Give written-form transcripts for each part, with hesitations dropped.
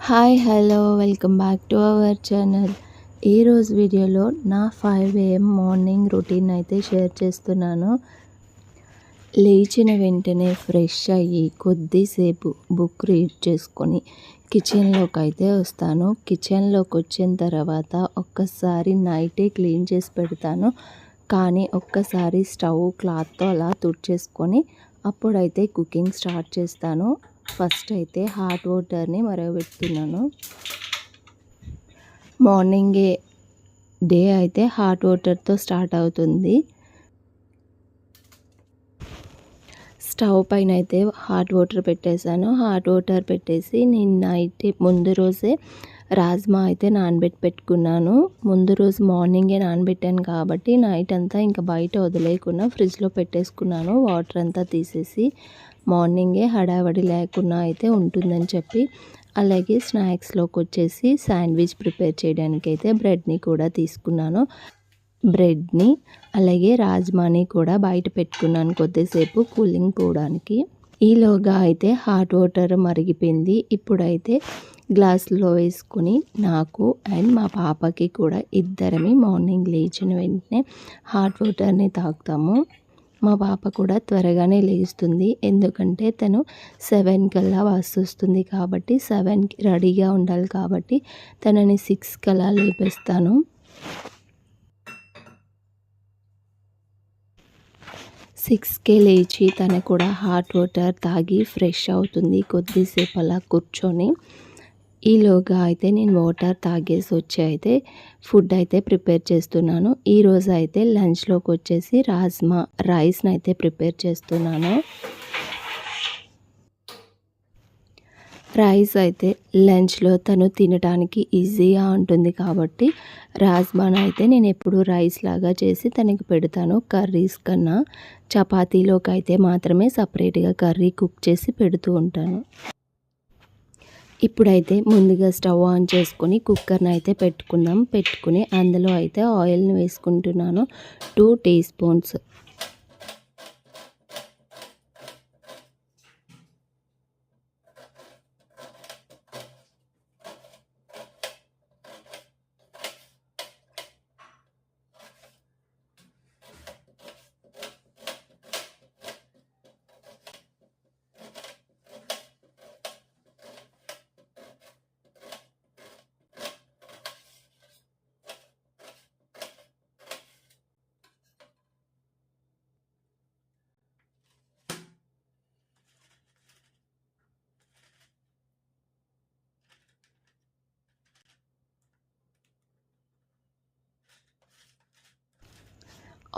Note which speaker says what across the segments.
Speaker 1: Hi hello welcome back to our channel. ఈరోజు వీడియోలో నా 5 AM మార్నింగ్ రొటీన్ అయితే షేర్ చేస్తున్నాను. లేచిన వెంటనే ఫ్రెష్ అయ్యి కొద్దిసేపు బుక్ రీడ్ చేసుకొని కిచెన్లోకి అయితే వస్తాను. కిచెన్లోకి వచ్చిన తర్వాత ఒక్కసారి నైటే క్లీన్ చేసి పెడతాను. కానీ ఒక్కసారి స్టవ్ క్లాత్తో అలా తుడిచేసుకొని అప్పుడైతే కుకింగ్ స్టార్ట్ చేస్తాను. ఫస్ట్ అయితే హాట్ వాటర్ని మరగబెడుతున్నాను. మార్నింగే డే అయితే హాట్ వాటర్తో స్టార్ట్ అవుతుంది. స్టవ్ పైన అయితే హాట్ వాటర్ పెట్టేశాను. హాట్ వాటర్ పెట్టేసి నేను నైట్ ముందు రోజే రాజ్మా అయితే పెట్టుకున్నాను. ముందు రోజు మార్నింగే నానబెట్టాను కాబట్టి నైట్ అంతా ఇంకా బయట వదిలేయకుండా ఫ్రిడ్జ్లో పెట్టేసుకున్నాను. వాటర్ అంతా తీసేసి మార్నింగే హడావడి లేకుండా అయితే ఉంటుందని చెప్పి. అలాగే స్నాక్స్లోకి వచ్చేసి శాండ్విచ్ ప్రిపేర్ చేయడానికి అయితే బ్రెడ్ని కూడా తీసుకున్నాను. బ్రెడ్ని అలాగే రాజ్మాని కూడా బయట పెట్టుకున్నాను కొద్దిసేపు కూలింగ్ పోవడానికి. ఈలోగా అయితే హాట్ వాటర్ మరిగిపోయింది. ఇప్పుడైతే గ్లాసులో వేసుకొని నాకు అండ్ మా పాపకి కూడా ఇద్దరమే మార్నింగ్ లేచిన వెంటనే హాట్ వాటర్ని తాగుతాము. మా పాప కూడా త్వరగానే లేస్తుంది, ఎందుకంటే తను 7 కల్లా బస్సు వస్తుంది కాబట్టి 7కి రెడీగా ఉండాలి కాబట్టి తనని 6 కల్లా లేపేస్తాను. 6కే లేచి తను కూడా హాట్ వాటర్ తాగి ఫ్రెష్ అవుతుంది. కొద్దిసేపు అలా కూర్చొని ఈలోగా అయితే నేను వాటర్ తాగేసి వచ్చి అయితే ఫుడ్ అయితే ప్రిపేర్ చేస్తున్నాను. ఈరోజు అయితే లంచ్లోకి వచ్చేసి రైస్ని అయితే ప్రిపేర్ చేస్తున్నాను. రైస్ అయితే లంచ్లో తను తినడానికి ఈజీగా ఉంటుంది కాబట్టి రాజ్మాను అయితే నేను ఎప్పుడు రైస్ లాగా చేసి తనకి పెడతాను. కర్రీస్ కన్నా చపాతీలోకి అయితే మాత్రమే సపరేట్గా కర్రీ కుక్ చేసి పెడుతూ ఉంటాను. ఇప్పుడైతే ముందుగా స్టవ్ ఆన్ చేసుకొని కుక్కర్ని అయితే పెట్టుకుని అందులో అయితే ఆయిల్ని వేసుకుంటున్నాను. 2 టీ స్పూన్స్.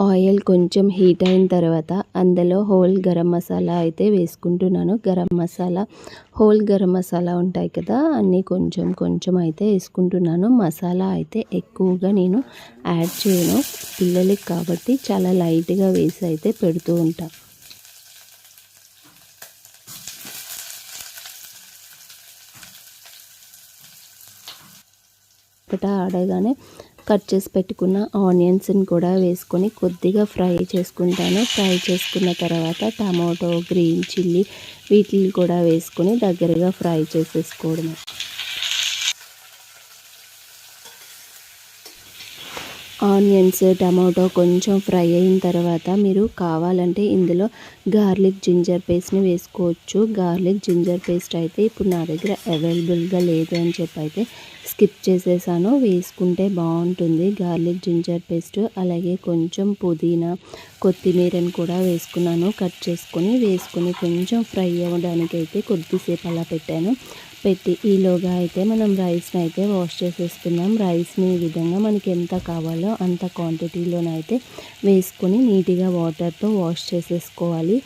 Speaker 1: ఆయిల్ కొంచెం హీట్ అయిన తర్వాత అందులో హోల్ గరం మసాలా అయితే వేసుకుంటున్నాను. హోల్ గరం మసాలా ఉంటాయి కదా, అన్నీ కొంచెం అయితే వేసుకుంటున్నాను. మసాలా అయితే ఎక్కువగా నేను యాడ్ చేయను, పిల్లలకి కాబట్టి చాలా లైట్గా వేసి అయితే పెడుతూ ఉంటాను. ఆడగానే కట్ చేసి పెట్టుకున్న ఆనియన్స్ని కూడా వేసుకొని కొద్దిగా ఫ్రై చేసుకుంటాను. ఫ్రై చేసుకున్న తర్వాత టమాటో, గ్రీన్ చిల్లీ వీటిని కూడా వేసుకొని దగ్గరగా ఫ్రై చేసేసుకోవడమే. ఆనియన్స్, టమాటో కొంచెం ఫ్రై అయిన తర్వాత మీరు కావాలంటే ఇందులో గార్లిక్ జింజర్ పేస్ట్ని వేసుకోవచ్చు. గార్లిక్ జింజర్ పేస్ట్ అయితే ఇప్పుడు నా దగ్గర అవైలబుల్గా లేదు అని చెప్పి అయితే స్కిప్ చేసేసాను. వేసుకుంటే బాగుంటుంది గార్లిక్ జింజర్ పేస్ట్. అలాగే కొంచెం పుదీనా, కొత్తిమీరని కూడా వేసుకున్నాను. కట్ వేసుకొని కొంచెం ఫ్రై అవ్వడానికి అయితే కొద్దిసేపు అలా పెట్టి ఈలోగా అయితే మనం రైస్ని అయితే వాష్ చేసేసుకుందాం. రైస్ని ఈ విధంగా మనకి ఎంత కావాలో అంత క్వాంటిటీలోనైతే వేసుకొని నీట్గా వాటర్తో వాష్ చేసేసుకోవాలి.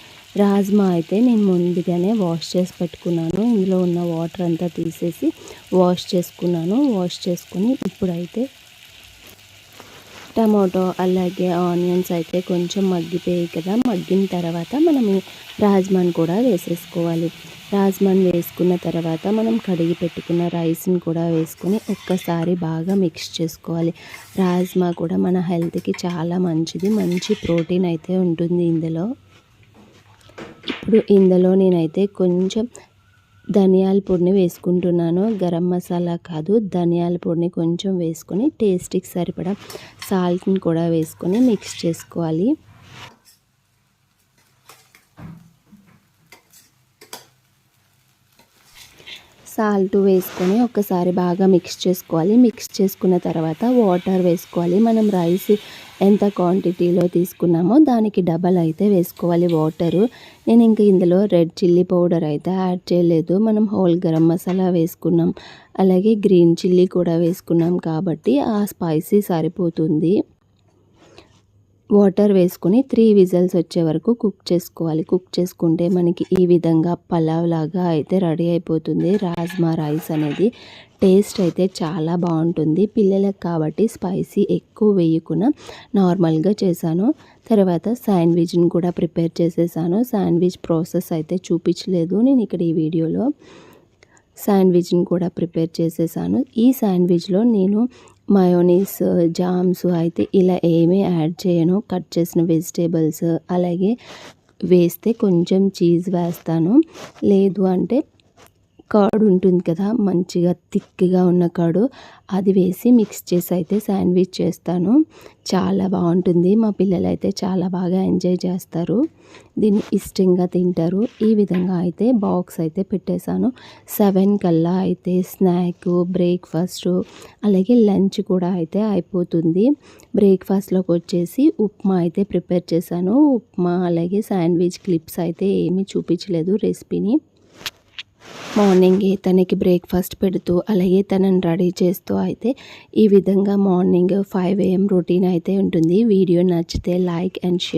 Speaker 1: రాజ్మా అయితే నేను ముందుగానే వాష్ చేసి పెట్టుకున్నాను. ఇందులో ఉన్న వాటర్ అంతా తీసేసి వాష్ చేసుకొని ఇప్పుడైతే టమాటో అలాగే ఆనియన్స్ అయితే కొంచెం మగ్గిపోయాయి కదా, మగ్గిన తర్వాత మనం ఈ రాజ్మాని కూడా వేసేసుకోవాలి. రాజ్మాని వేసుకున్న తర్వాత మనం కడిగి పెట్టుకున్న రైస్ని కూడా వేసుకొని ఒక్కసారి బాగా మిక్స్ చేసుకోవాలి. రాజ్మా కూడా మన హెల్త్కి చాలా మంచిది, మంచి ప్రోటీన్ అయితే ఉంటుంది ఇందులో. ఇప్పుడు ఇందులో నేనైతే కొంచెం ధనియాల పొడిని వేసుకుంటున్నాను. గరం మసాలా కాదు, ధనియాల పొడిని కొంచెం వేసుకొని టేస్ట్‌కి సరిపడా సాల్ట్‌ని కూడా వేసుకొని మిక్స్ చేసుకోవాలి. సాల్ట్ వేసుకొని ఒక్కసారి బాగా మిక్స్ చేసుకోవాలి. మిక్స్ చేసుకున్న తర్వాత వాటర్ వేసుకోవాలి. మనం రైస్ ఎంత క్వాంటిటీలో తీసుకున్నామో దానికి డబల్ అయితే వేసుకోవాలి వాటరు. నేను ఇంక ఇందులో రెడ్ చిల్లీ పౌడర్ అయితే యాడ్ చేయలేదు. మనం హోల్ గరం మసాలా వేసుకున్నాం, అలాగే గ్రీన్ చిల్లీ కూడా వేసుకున్నాం కాబట్టి ఆ స్పైసీ సరిపోతుంది. వాటర్ వేసుకొని 3 విజిల్స్ వచ్చే వరకు కుక్ చేసుకోవాలి. కుక్ చేసుకుంటే మనకి ఈ విధంగా పలావ్ లాగా అయితే రెడీ అయిపోతుంది. రాజ్మా రైస్ అనేది టేస్ట్ అయితే చాలా బాగుంటుంది. పిల్లలకు కాబట్టి స్పైసీ ఎక్కువ వేయకుండా నార్మల్గా చేశాను. తర్వాత శాండ్విచ్ని కూడా ప్రిపేర్ చేసేసాను. శాండ్విచ్ ప్రాసెస్ అయితే చూపించలేదు నేను ఇక్కడ ఈ వీడియోలో. శాండ్విచ్ని కూడా ప్రిపేర్ చేసేసాను. ఈ శాండ్విచ్లో నేను మయోనీస్, జామ్స్ అయితే ఇలా ఏమీ యాడ్ చేయను. కట్ చేసిన వెజిటేబుల్స్ అలాగే వేస్తే కొంచెం చీజ్ వేస్తాను. లేదు అంటే కర్డ్ ఉంటుంది కదా, మంచిగా థిక్గా ఉన్న కర్డ్, అది వేసి మిక్స్ చేసి అయితే శాండ్విచ్ చేస్తాను. చాలా బాగుంటుంది. మా పిల్లలు అయితే చాలా బాగా ఎంజాయ్ చేస్తారు, దీన్ని ఇష్టంగా తింటారు. ఈ విధంగా అయితే బాక్స్ అయితే పెట్టేశాను. 7 కల్లా అయితే స్నాక్, బ్రేక్ఫాస్ట్ అలాగే లంచ్ కూడా అయితే అయిపోతుంది. బ్రేక్ఫాస్ట్లోకి వచ్చేసి ఉప్మా అయితే ప్రిపేర్ చేశాను. ఉప్మా అలాగే శాండ్విచ్ క్లిప్స్ అయితే ఏమీ చూపించలేదు రెసిపీని. మార్నింగే తనకి బ్రేక్ఫాస్ట్ పెడుతూ అలాగే తనని రెడీ చేస్తూ అయితే ఈ విధంగా మార్నింగ్ 5 AM రొటీన్ అయితే ఉంటుంది. వీడియో నచ్చితే లైక్ అండ్ షేర్.